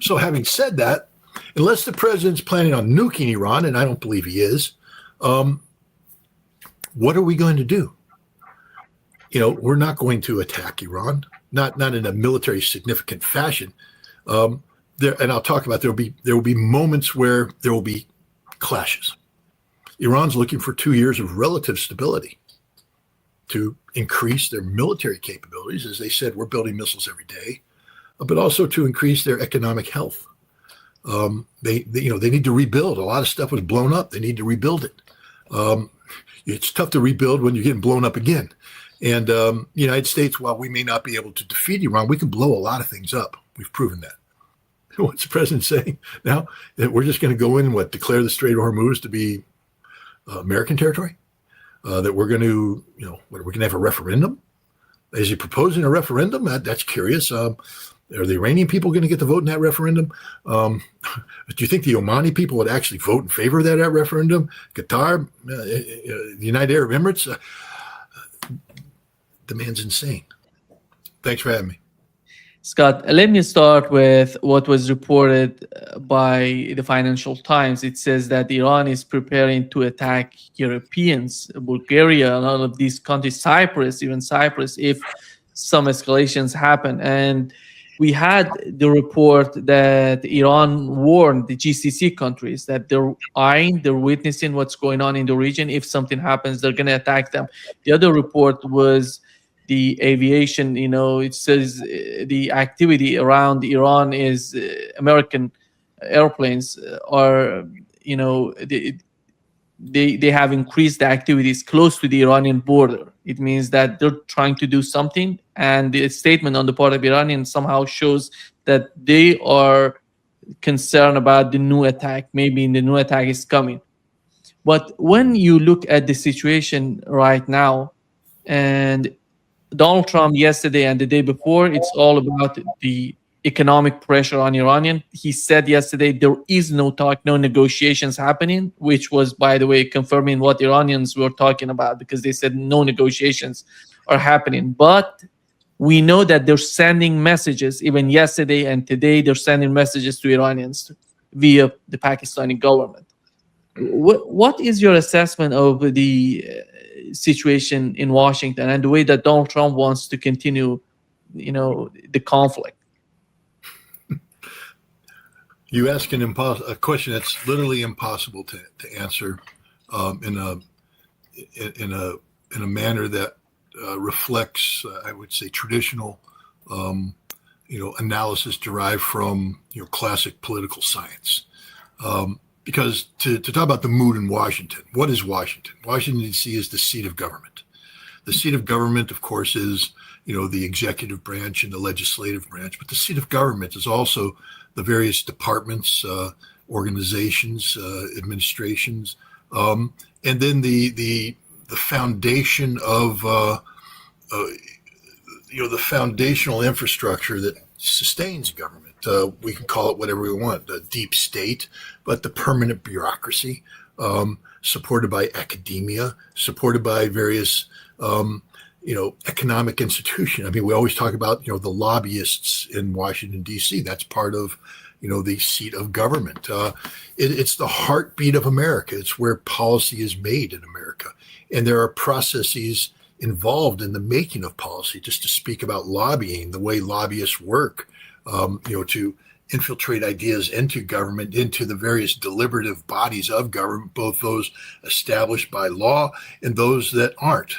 So having said that, unless the president's planning on nuking Iran, and I don't believe he is, what are we going to do? We're not going to attack Iran, not in a military significant fashion. And I'll talk about there will be moments where there will be clashes. Iran's looking for 2 years of relative stability to increase their military capabilities. As they said, we're building missiles every day, but also to increase their economic health. They need to rebuild. A lot of stuff was blown up. They need to rebuild it. It's tough to rebuild when you're getting blown up again. And the United States, while we may not be able to defeat Iran, we can blow a lot of things up. We've proven that. What's the president saying now? That we're just going to go in and declare the Strait of Hormuz to be American territory? That we're going to, we're going to have a referendum? Is he proposing a referendum? That's curious. Are the Iranian people going to get to vote in that referendum? Do you think the Omani people would actually vote in favor of that referendum? Qatar, the United Arab Emirates? The man's insane. Thanks for having me. Scott, let me start with what was reported by the Financial Times. It says that Iran is preparing to attack Europeans, Bulgaria, and all of these countries, Cyprus, if some escalations happen. And we had the report that Iran warned the GCC countries that they're witnessing what's going on in the region. If something happens, they're going to attack them. The other report was the aviation. It says the activity around Iran is American airplanes are, they have increased the activities close to the Iranian border. It means that they're trying to do something, and the statement on the part of Iranian somehow shows that they are concerned about the new attack. Maybe the new attack is coming. But when you look at the situation right now, and Donald Trump yesterday and the day before, it's all about the economic pressure on Iranian. He said yesterday there is no talk, no negotiations happening, which was, by the way, confirming what Iranians were talking about, because they said no negotiations are happening. But we know that they're sending messages, even yesterday and today, they're sending messages to Iranians via the Pakistani government. What is your assessment of the situation in Washington and the way that Donald Trump wants to continue, the conflict? You ask a question that's literally impossible to answer in a manner that reflects, I would say, traditional, analysis derived from classic political science. Because to talk about the mood in Washington, what is Washington? Washington, D.C. is the seat of government. The seat of government, of course, is, the executive branch and the legislative branch. But the seat of government is also the various departments, organizations, administrations, and then the foundation of, the foundational infrastructure that sustains government. We can call it whatever we want, the deep state, but the permanent bureaucracy, supported by academia, supported by various, economic institutions. I mean, we always talk about, the lobbyists in Washington, D.C. That's part of, the seat of government. It's the heartbeat of America. It's where policy is made in America. And there are processes involved in the making of policy. Just to speak about lobbying, the way lobbyists work, to infiltrate ideas into government, into the various deliberative bodies of government, both those established by law and those that aren't.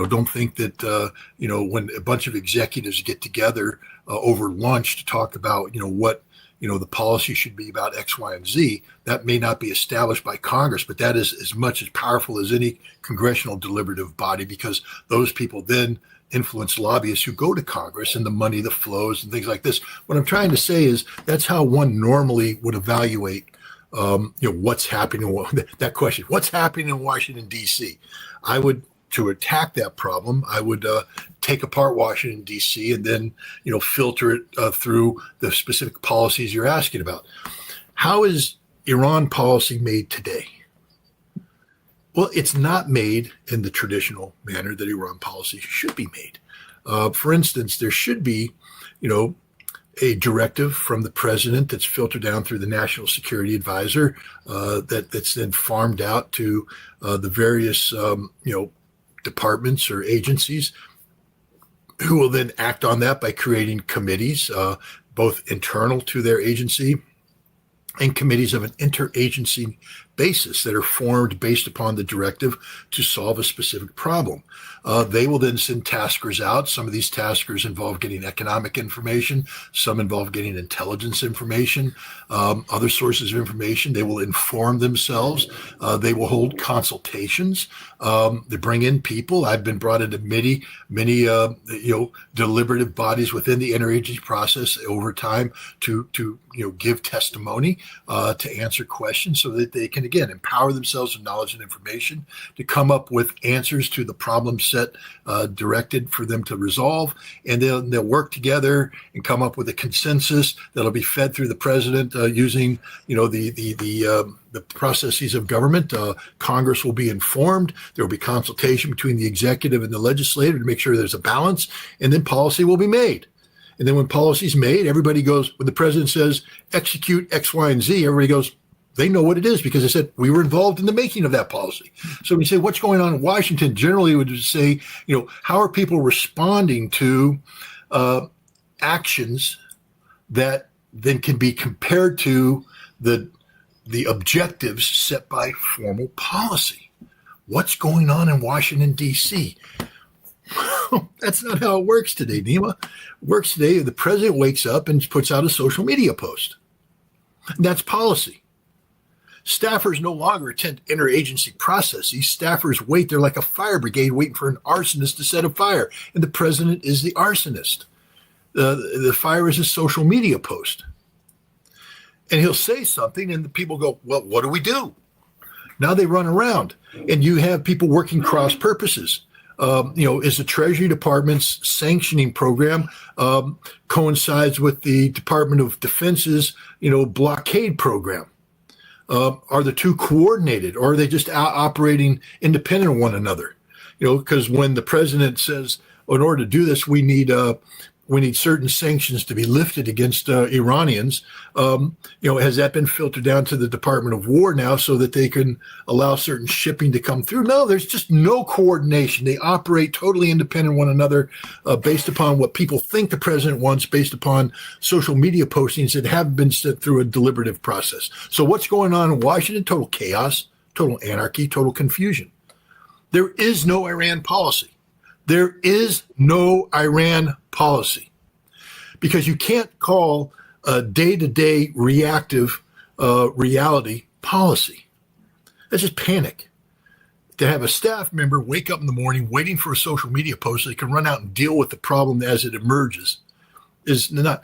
Don't think that, when a bunch of executives get together over lunch to talk about, what, the policy should be about X, Y, and Z, that may not be established by Congress, but that is as much as powerful as any congressional deliberative body, because those people then influence lobbyists who go to Congress and the money that flows and things like this. What I'm trying to say is that's how one normally would evaluate, what's happening. That question, what's happening in Washington, D.C.? To attack that problem, I would take apart Washington, D.C. and then, filter it through the specific policies you're asking about. How is Iran policy made today? Well, it's not made in the traditional manner that Iran policy should be made. For instance, there should be, a directive from the president that's filtered down through the National Security Advisor that's then farmed out to the various departments or agencies, who will then act on that by creating committees, both internal to their agency and committees of an interagency basis that are formed based upon the directive to solve a specific problem. They will then send taskers out. Some of these taskers involve getting economic information. Some involve getting intelligence information, other sources of information. They will inform themselves. They will hold consultations. They bring in people. I've been brought into many deliberative bodies within the interagency process over time to give testimony, to answer questions, so that they can, again, empower themselves with knowledge and information to come up with answers to the problem set directed for them to resolve. And they'll work together and come up with a consensus that'll be fed through the president using the processes of government. Congress will be informed. There will be consultation between the executive and the legislative to make sure there's a balance, and then policy will be made. And then when policy is made, everybody goes, when the president says execute X, Y, and Z, everybody goes, they know what it is because they said we were involved in the making of that policy. So when you say what's going on in Washington, generally we would say, how are people responding to actions that then can be compared to the objectives set by formal policy? What's going on in Washington, D.C.? That's not how it works today, Nima. It works today. The president wakes up and puts out a social media post. That's policy. Staffers no longer attend interagency processes. Staffers wait. They're like a fire brigade waiting for an arsonist to set a fire. And the president is the arsonist. The fire is a social media post. And he'll say something and the people go, well, what do we do? Now they run around and you have people working cross purposes. Is the Treasury Department's sanctioning program coincides with the Department of Defense's, blockade program? Are the two coordinated, or are they just operating independent of one another? Because when the president says, in order to do this, we need certain sanctions to be lifted against Iranians. Has that been filtered down to the Department of War now so that they can allow certain shipping to come through? No, there's just no coordination. They operate totally independent of one another based upon what people think the president wants, based upon social media postings that haven't been sent through a deliberative process. So what's going on in Washington? Total chaos, total anarchy, total confusion. There is no Iran policy. There is no Iran policy, because you can't call a day-to-day reactive reality policy. That's just panic. To have a staff member wake up in the morning waiting for a social media post so they can run out and deal with the problem as it emerges is not.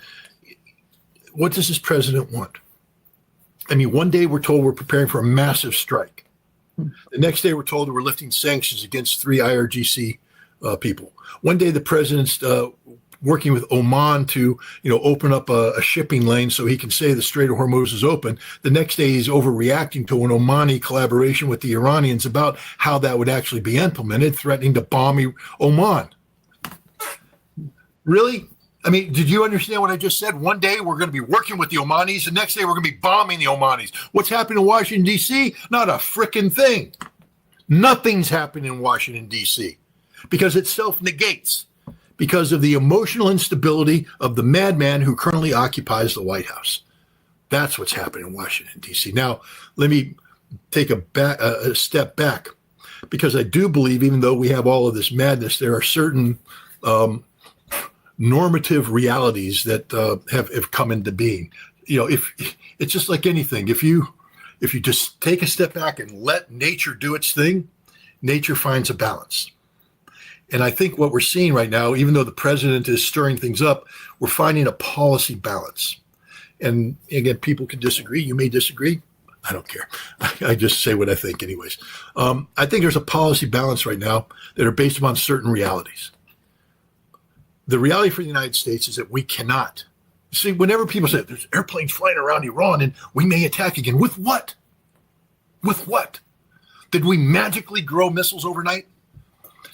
What does this president want? I mean, one day we're told we're preparing for a massive strike. The next day we're told that we're lifting sanctions against 3 IRGC people. One day the president's working with Oman to, open up a shipping lane so he can say the Strait of Hormuz is open. The next day he's overreacting to an Omani collaboration with the Iranians about how that would actually be implemented, threatening to bomb Oman. Really? I mean, did you understand what I just said? One day we're going to be working with the Omanis. The next day we're going to be bombing the Omanis. What's happening in Washington, D.C.? Not a frickin' thing. Nothing's happening in Washington, D.C. because it self-negates because of the emotional instability of the madman who currently occupies the White House. That's what's happening in Washington, D.C. Now, let me take a step back, because I do believe, even though we have all of this madness, there are certain normative realities that have come into being. If it's just like anything, if you just take a step back and let nature do its thing, nature finds a balance. And I think what we're seeing right now, even though the president is stirring things up, we're finding a policy balance. And again, people can disagree. You may disagree. I don't care. I just say what I think anyways. I think there's a policy balance right now that are based upon certain realities. The reality for the United States is that we cannot. See, whenever people say there's airplanes flying around Iran and we may attack again, with what? With what? Did we magically grow missiles overnight?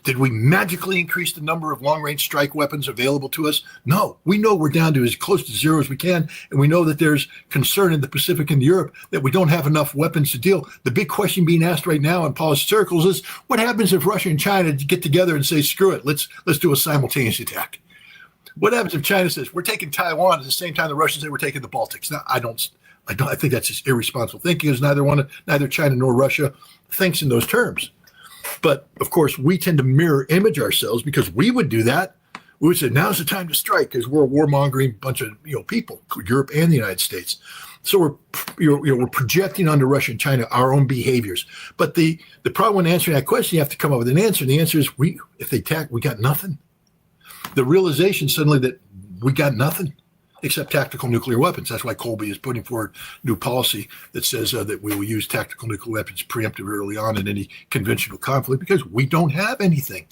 Did we magically increase the number of long-range strike weapons available to us? No. We know we're down to as close to zero as we can, and we know that there's concern in the Pacific and Europe that we don't have enough weapons to deal. The big question being asked right now in policy circles is, what happens if Russia and China get together and say, screw it, let's do a simultaneous attack? What happens if China says, we're taking Taiwan at the same time the Russians say we're taking the Baltics? Now, I think that's just irresponsible thinking, because neither China nor Russia thinks in those terms. But of course, we tend to mirror image ourselves, because we would do that. We would say, now's the time to strike, because we're a warmongering bunch of people, Europe and the United States. So we're projecting onto Russia and China our own behaviors. But the problem when answering that question, you have to come up with an answer. And the answer is, if they attack, we got nothing. The realization suddenly that we got nothing except tactical nuclear weapons. That's why Colby is putting forward new policy that says that we will use tactical nuclear weapons preemptive early on in any conventional conflict, because we don't have anything.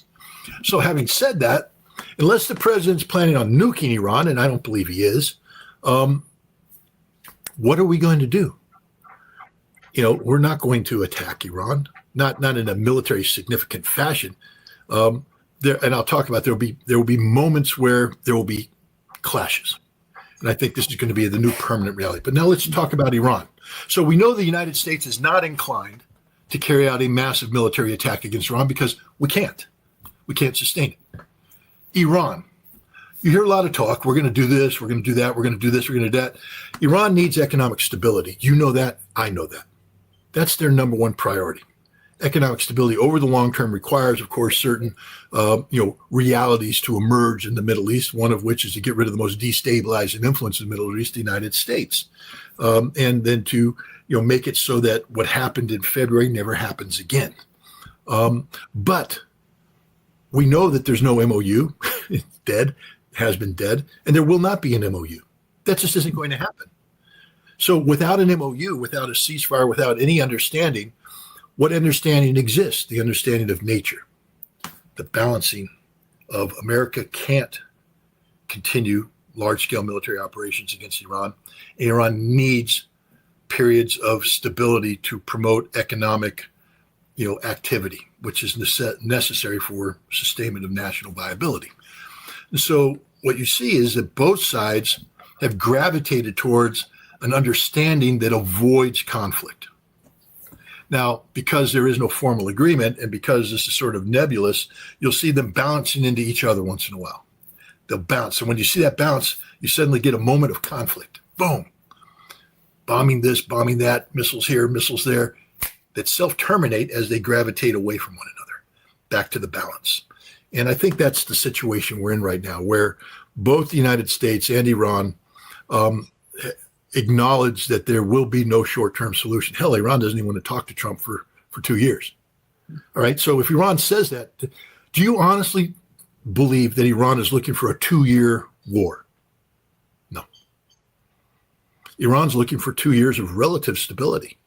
So having said that, unless the president's planning on nuking Iran, and I don't believe he is, what are we going to do? We're not going to attack Iran, not in a military significant fashion. And I'll talk about there will be moments where there will be clashes. And I think this is going to be the new permanent reality. But now let's talk about Iran. So we know the United States is not inclined to carry out a massive military attack against Iran, because we can't. We can't sustain it. Iran. You hear a lot of talk. We're going to do this. We're going to do that. We're going to do this. We're going to do that. Iran needs economic stability. You know that. I know that. That's their number one priority. Economic stability over the long term requires, of course, certain realities to emerge in the Middle East, one of which is to get rid of the most destabilizing influence in the Middle East, the United States, and then to make it so that what happened in February never happens again. But we know that there's no MOU. It's dead, has been dead, and there will not be an MOU. That just isn't going to happen. So without an MOU, without a ceasefire, without any understanding, what understanding exists? The understanding of nature, the balancing of America can't continue large-scale military operations against Iran. Iran needs periods of stability to promote economic, activity, which is necessary for sustainment of national viability. And so what you see is that both sides have gravitated towards an understanding that avoids conflict. Now, because there is no formal agreement, and because this is sort of nebulous, you'll see them bouncing into each other once in a while. They'll bounce. And when you see that bounce, you suddenly get a moment of conflict. Boom. Bombing this, bombing that, missiles here, missiles there, that self-terminate as they gravitate away from one another, back to the balance. And I think that's the situation we're in right now, where both the United States and Iran acknowledge that there will be no short-term solution. Hell, Iran doesn't even want to talk to Trump for 2 years. All right. So if Iran says that, do you honestly believe that Iran is looking for a 2-year war? No. Iran's looking for 2 years of relative stability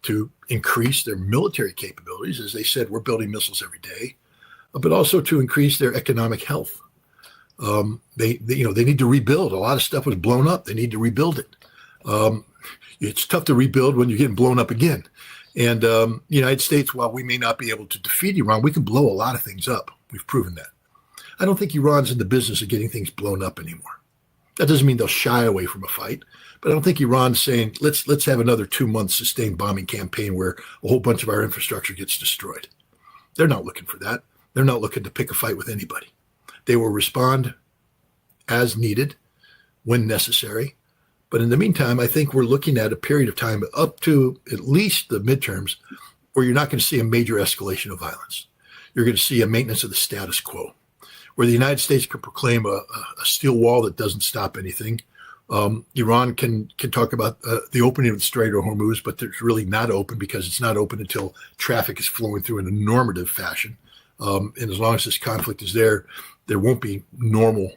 to increase their military capabilities. As they said, we're building missiles every day, but also to increase their economic health. They need to rebuild. A lot of stuff was blown up. They need to rebuild it. It's tough to rebuild when you're getting blown up again. And the United States, while we may not be able to defeat Iran, we can blow a lot of things up. We've proven that. I don't think Iran's in the business of getting things blown up anymore. That doesn't mean they'll shy away from a fight, but I don't think Iran's saying, let's have another 2-month sustained bombing campaign where a whole bunch of our infrastructure gets destroyed. They're not looking for that. They're not looking to pick a fight with anybody. They will respond as needed when necessary. But in the meantime, I think we're looking at a period of time up to at least the midterms where you're not going to see a major escalation of violence. You're going to see a maintenance of the status quo, where the United States can proclaim a steel wall that doesn't stop anything. Iran can talk about the opening of the Strait of Hormuz, but it's really not open, because it's not open until traffic is flowing through in a normative fashion. And as long as this conflict is there, there won't be normal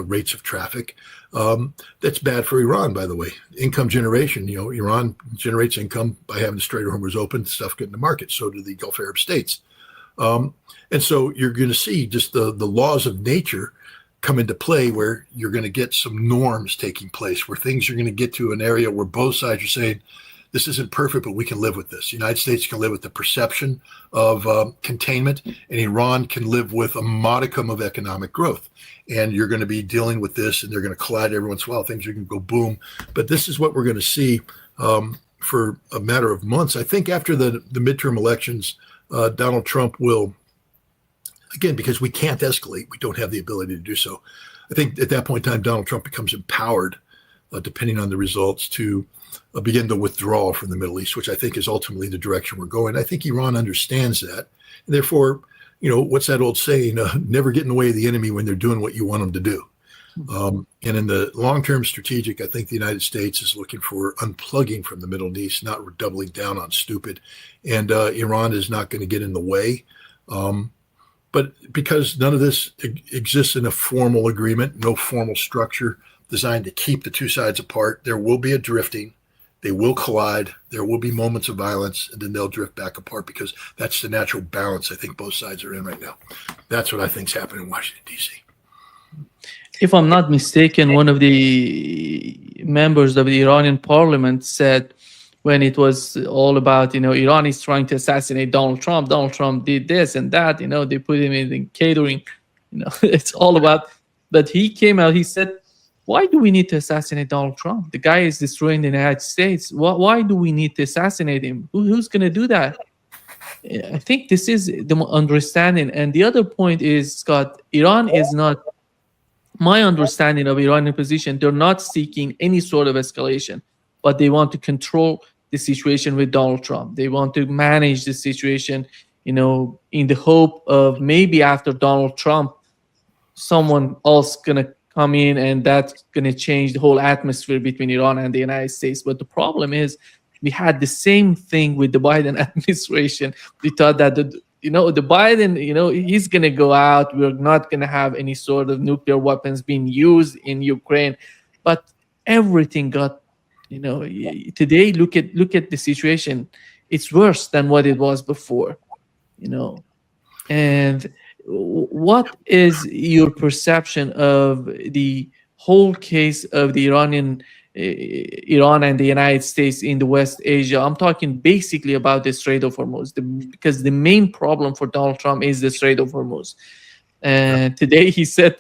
rates of traffic. That's bad for Iran, by the way. Income generation, Iran generates income by having the Strait of Hormuz open, stuff getting to market. So do the Gulf Arab states. And so you're going to see just the laws of nature come into play, where you're going to get some norms taking place, where things are going to get to an area where both sides are saying, this isn't perfect, but we can live with this. The United States can live with the perception of containment, and Iran can live with a modicum of economic growth. And you're going to be dealing with this, and they're going to collide every once in a while. Things are going to go boom. But this is what we're going to see for a matter of months. I think after the midterm elections, Donald Trump will, again, because we can't escalate, we don't have the ability to do so. I think at that point in time, Donald Trump becomes empowered, depending on the results, to begin the withdrawal from the Middle East, which I think is ultimately the direction we're going. I think Iran understands that. And therefore, what's that old saying? Never get in the way of the enemy when they're doing what you want them to do. And in the long-term strategic, I think the United States is looking for unplugging from the Middle East, not doubling down on stupid. And Iran is not going to get in the way. But because none of this exists in a formal agreement, no formal structure designed to keep the two sides apart, there will be a drifting. They will collide. There will be moments of violence, and then they'll drift back apart because that's the natural balance I think both sides are in right now. That's what I think is happening in Washington, D.C. If I'm not mistaken, one of the members of the Iranian parliament said, when it was all about, Iran is trying to assassinate Donald Trump did this and that, they put him in catering, it's all about, but he came out, he said, why do we need to assassinate Donald Trump? The guy is destroying the United States. Why do we need to assassinate him? Who's going to do that? I think this is the understanding. And the other point is, Scott, Iran is not, my understanding of Iranian position, they're not seeking any sort of escalation, but they want to control the situation with Donald Trump. They want to manage the situation, in the hope of maybe after Donald Trump, someone else going to come in and that's going to change the whole atmosphere between Iran and the United States. But the problem is we had the same thing with the Biden administration. We thought that the Biden, he's going to go out. We're not going to have any sort of nuclear weapons being used in Ukraine. But everything got, today, look at the situation. It's worse than what it was before, And what is your perception of the whole case of the Iran and the United States in the West Asia? I'm talking basically about the Strait of Hormuz, because the main problem for Donald Trump is the Strait of Hormuz. And today he said,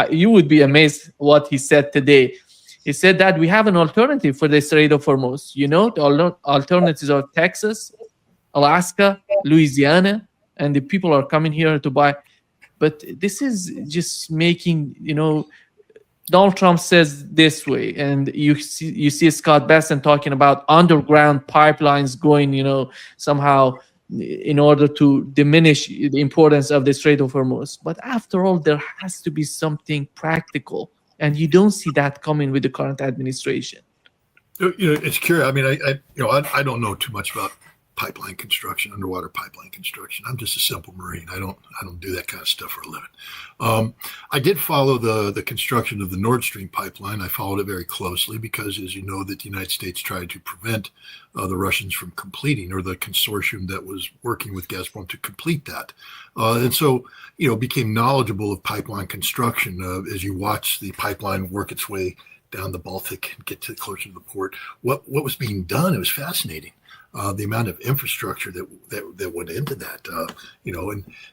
you would be amazed what he said today. He said that we have an alternative for the Strait of Hormuz. The alternatives are Texas, Alaska, Louisiana, and the people are coming here to buy. But this is just making, Donald Trump says this way, and you see Scott Bessent talking about underground pipelines going, somehow in order to diminish the importance of the Strait of Hormuz. But after all, there has to be something practical, and you don't see that coming with the current administration. It's curious. I mean, I don't know too much about pipeline construction, underwater pipeline construction. I'm just a simple Marine. I don't do that kind of stuff for a living. I did follow the construction of the Nord Stream pipeline. I followed it very closely because, as you know, that the United States tried to prevent the Russians from completing, or the consortium that was working with Gazprom to complete that. And so, became knowledgeable of pipeline construction as you watch the pipeline work its way down the Baltic and get closer to the port. What was being done, it was fascinating. The amount of infrastructure that went into that, and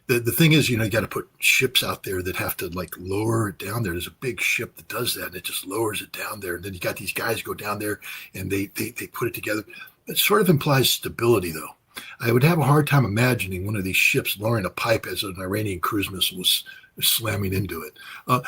the thing is, you got to put ships out there that have to lower it down there. There's a big ship that does that, and it just lowers it down there. And then you got these guys go down there and they put it together. It sort of implies stability, though. I would have a hard time imagining one of these ships lowering a pipe as an Iranian cruise missile was slamming into it.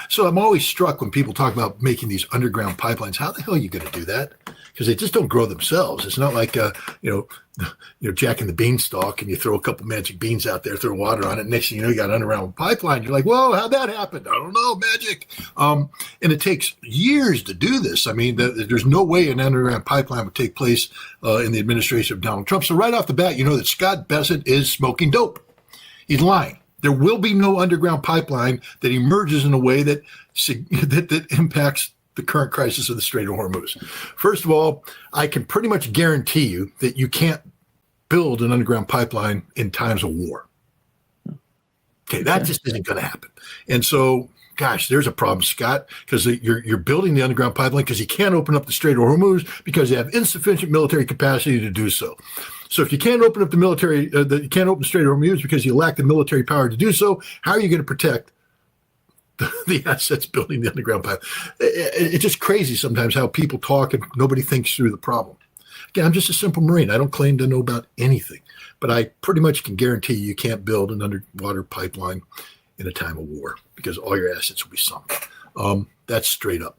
So I'm always struck when people talk about making these underground pipelines. How the hell are you going to do that? Because they just don't grow themselves. It's not like Jack and the Beanstalk, and you throw a couple magic beans out there, throw water on it. Next thing you know, you got an underground pipeline. You're like, whoa, how'd that happen? I don't know, magic. And it takes years to do this. I mean, there's no way an underground pipeline would take place in the administration of Donald Trump. So right off the bat, you know that Scott Bessent is smoking dope. He's lying. There will be no underground pipeline that emerges in a way that impacts the current crisis of the Strait of Hormuz. First of all, I can pretty much guarantee you that you can't build an underground pipeline in times of war. Okay, that just isn't going to happen. And so gosh, there's a problem, Scott, because you're building the underground pipeline because you can't open up the Strait of Hormuz because you have insufficient military capacity to do so. So if you can't open up the military, you can't open the Strait of Hormuz because you lack the military power to do so, how are you going to protect the assets building the underground pipeline? It's just crazy sometimes how people talk and nobody thinks through the problem. Again, I'm just a simple Marine. I don't claim to know about anything, but I pretty much can guarantee you can't build an underwater pipeline in a time of war because all your assets will be sunk. That's straight up.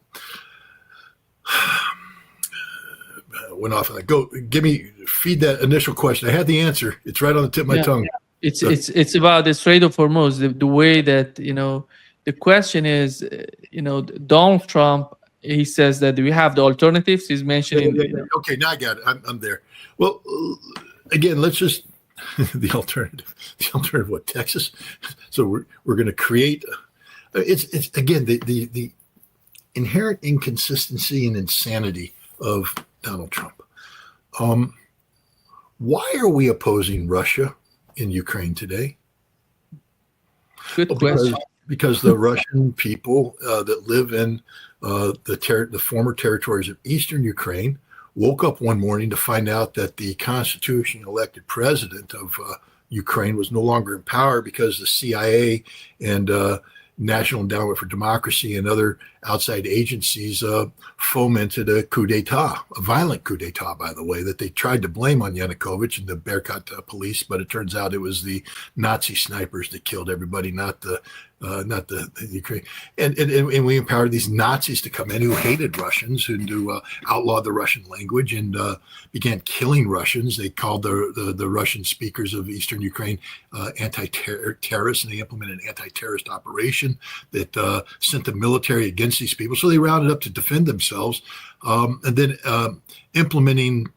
Went off. Go, feed that initial question. I had the answer. It's right on the tip of my tongue. It's about the Strait of Hormuz. The way that the question is, Donald Trump. He says that we have the alternatives. He's mentioning. Okay, now I got it. I'm there. Well, again, let's just the alternative. The alternative, what, Texas? So we're going to create. It's again the inherent inconsistency and insanity of Donald Trump. Why are we opposing Russia in Ukraine today? Good question. Because the Russian people that live in the former territories of eastern Ukraine woke up one morning to find out that the constitutionally elected president of Ukraine was no longer in power because the CIA and National Endowment for Democracy and other outside agencies fomented a coup d'etat, a violent coup d'etat, by the way, that they tried to blame on Yanukovych and the Berkut police, but it turns out it was the Nazi snipers that killed everybody, not the Ukraine. And we empowered these Nazis to come in who hated Russians, who outlawed the Russian language and began killing Russians. They called the Russian speakers of Eastern Ukraine anti-terrorists, and they implemented an anti-terrorist operation that sent the military against these people. So they rounded up to defend themselves, and then implementing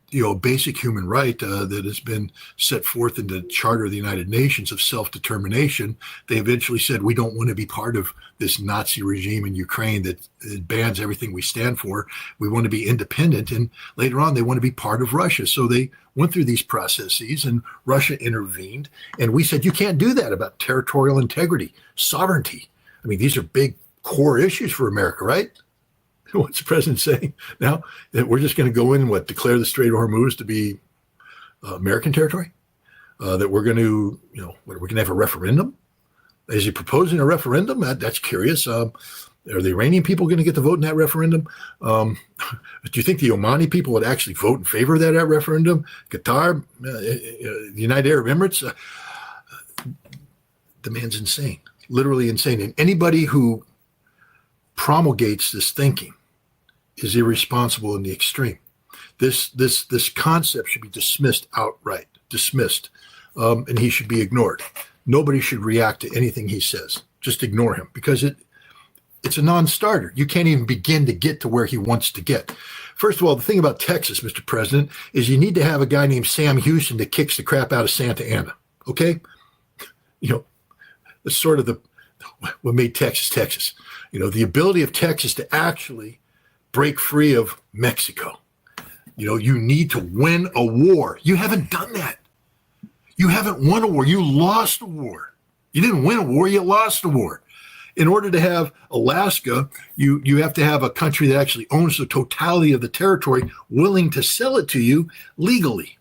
basic human right that has been set forth in the Charter of the United Nations of self-determination. They eventually said, we don't want to be part of this Nazi regime in Ukraine that bans everything we stand for. We want to be independent. And later on, they want to be part of Russia. So they went through these processes and Russia intervened. And we said, you can't do that about territorial integrity, sovereignty. I mean, these are big core issues for America, right? What's the president saying now? That we're just going to go in and declare the Strait of Hormuz to be American territory? That we're going to, we're going to have a referendum? Is he proposing a referendum? That's curious. Are the Iranian people going to get to vote in that referendum? Do you think the Omani people would actually vote in favor of that referendum? Qatar, the United Arab Emirates? The man's insane, literally insane. And anybody who promulgates this thinking is irresponsible in the extreme. This concept should be dismissed outright, and he should be ignored. Nobody should react to anything he says. Just ignore him because it's a non-starter. You can't even begin to get to where he wants to get. First of all, the thing about Texas, Mr. President, is you need to have a guy named Sam Houston that kicks the crap out of Santa Ana. Okay, that's sort of what made Texas Texas. The ability of Texas to actually break free of Mexico. You need to win a war. You haven't done that. You haven't won a war. You lost a war. You didn't win a war. You lost a war. In order to have Alaska, you have to have a country that actually owns the totality of the territory willing to sell it to you legally.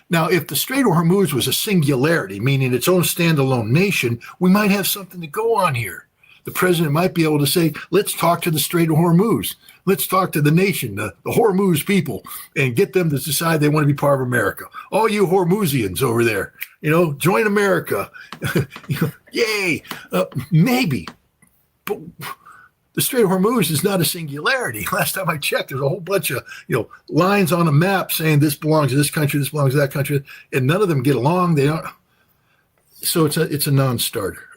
Now, if the Strait of Hormuz was a singularity, meaning its own standalone nation, we might have something to go on here. The president might be able to say, let's talk to the Strait of Hormuz. Let's talk to the nation, the Hormuz people, and get them to decide they want to be part of America. All you Hormuzians over there, join America. Yay. Maybe. But the Strait of Hormuz is not a singularity. Last time I checked, there's a whole bunch of lines on a map saying this belongs to this country, this belongs to that country, and none of them get along. They don't. So it's a non-starter.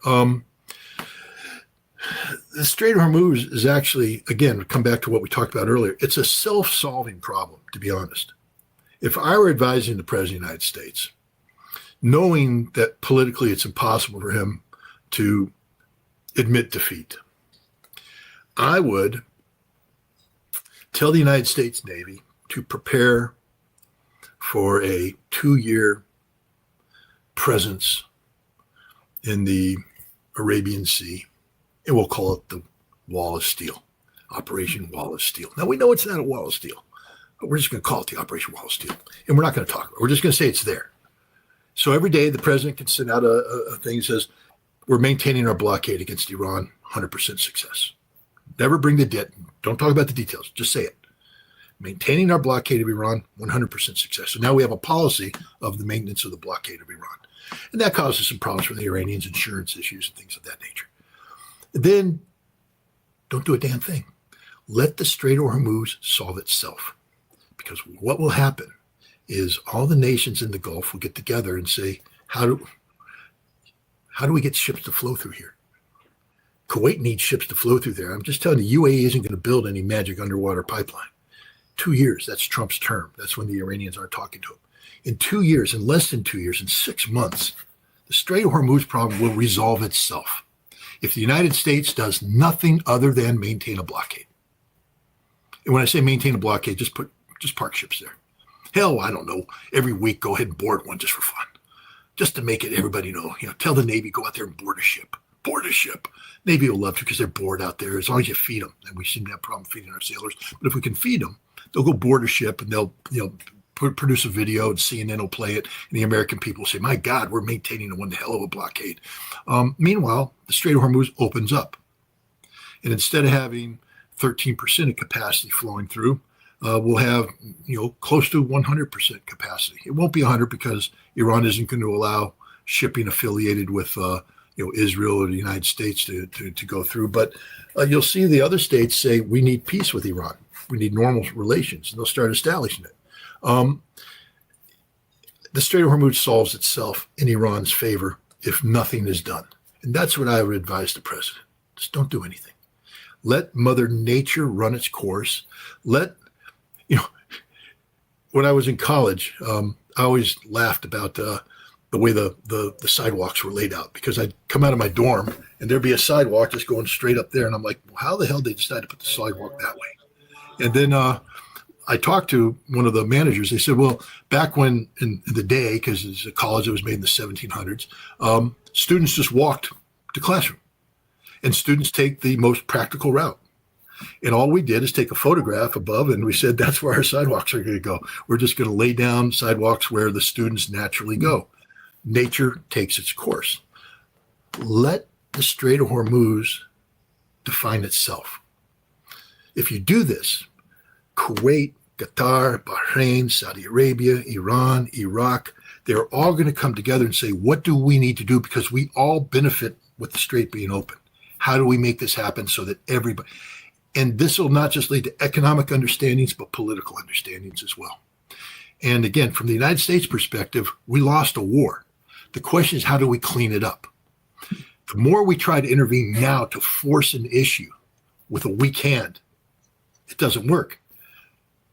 The Strait of Hormuz is actually, again, come back to what we talked about earlier. It's a self-solving problem, to be honest. If I were advising the President of the United States, knowing that politically it's impossible for him to admit defeat, I would tell the United States Navy to prepare for a 2-year presence in the Arabian Sea and we'll call it the Wall of Steel, Operation Wall of Steel. Now, we know it's not a Wall of Steel, but we're just going to call it the Operation Wall of Steel, and we're not going to talk about it. We're just going to say it's there. So every day the president can send out a thing that says, we're maintaining our blockade against Iran, 100% success. Never bring the debt. Don't talk about the details. Just say it. Maintaining our blockade of Iran, 100% success. So now we have a policy of the maintenance of the blockade of Iran. And that causes some problems for the Iranians, insurance issues and things of that nature. And then don't do a damn thing. Let the Strait of Hormuz solve itself. Because what will happen is all the nations in the Gulf will get together and say, how do we get ships to flow through here? Kuwait needs ships to flow through there. I'm just telling you, UAE isn't going to build any magic underwater pipeline. 2 years, that's Trump's term. That's when the Iranians aren't talking to him. In 2 years, in less than 2 years, in 6 months, the Strait of Hormuz problem will resolve itself if the United States does nothing other than maintain a blockade. And when I say maintain a blockade, just park ships there. Hell, I don't know, every week go ahead and board one just for fun. Just to make it everybody know, tell the Navy, go out there and board a ship. Board a ship. Navy will love to because they're bored out there as long as you feed them. And we seem to have a problem feeding our sailors. But if we can feed them, they'll go board a ship and they'll produce a video and CNN will play it. And the American people will say, my God, we're maintaining one hell of a blockade. Meanwhile, the Strait of Hormuz opens up. And instead of having 13% of capacity flowing through, we'll have close to 100% capacity. It won't be 100 because Iran isn't going to allow shipping affiliated with Israel or the United States to go through. But you'll see the other states say we need peace with Iran. We need normal relations, and they'll start establishing it. The Strait of Hormuz solves itself in Iran's favor if nothing is done. And that's what I would advise the president. Just don't do anything. Let Mother Nature run its course. When I was in college, I always laughed about the way the sidewalks were laid out, because I'd come out of my dorm and there'd be a sidewalk just going straight up there. And I'm like, well, how the hell did they decide to put the sidewalk that way? And then I talked to one of the managers. They said, well, back when in the day, because it's a college that was made in the 1700s, students just walked to classroom, and students take the most practical route. And all we did is take a photograph above, and we said, that's where our sidewalks are going to go. We're just going to lay down sidewalks where the students naturally go. Nature takes its course. Let the Strait of Hormuz define itself. If you do this, Kuwait, Qatar, Bahrain, Saudi Arabia, Iran, Iraq, they're all going to come together and say, what do we need to do? Because we all benefit with the strait being open. How do we make this happen so that everybody... And this will not just lead to economic understandings, but political understandings as well. And again, from the United States perspective, we lost a war. The question is, how do we clean it up? The more we try to intervene now to force an issue with a weak hand, it doesn't work.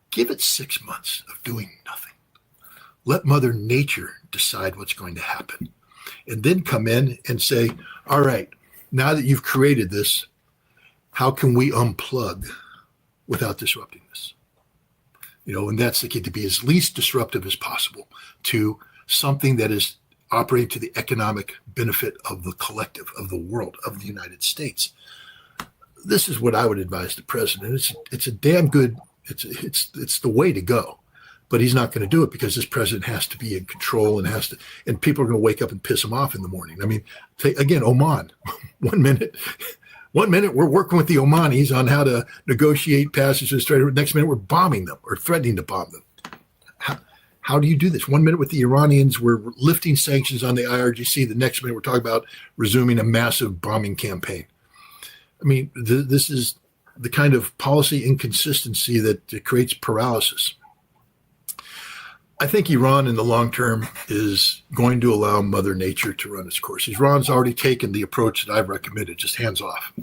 Give it 6 months of doing nothing. Let Mother Nature decide what's going to happen. And then come in and say, all right, now that you've created this, how can we unplug without disrupting this? And that's the key, to be as least disruptive as possible to something that is operating to the economic benefit of the collective, of the world, of the United States. This is what I would advise the president. It's a damn good, it's the way to go. But he's not going to do it because this president has to be in control and people are going to wake up and piss him off in the morning. I mean, again, Oman, 1 minute. 1 minute we're working with the Omanis on how to negotiate passage to the Strait. Next minute we're bombing them or threatening to bomb them. How do you do this? 1 minute with the Iranians, we're lifting sanctions on the IRGC. The next minute we're talking about resuming a massive bombing campaign. I mean, this is the kind of policy inconsistency that creates paralysis. I think Iran in the long term is going to allow Mother Nature to run its course. Iran's already taken the approach that I've recommended, just hands off.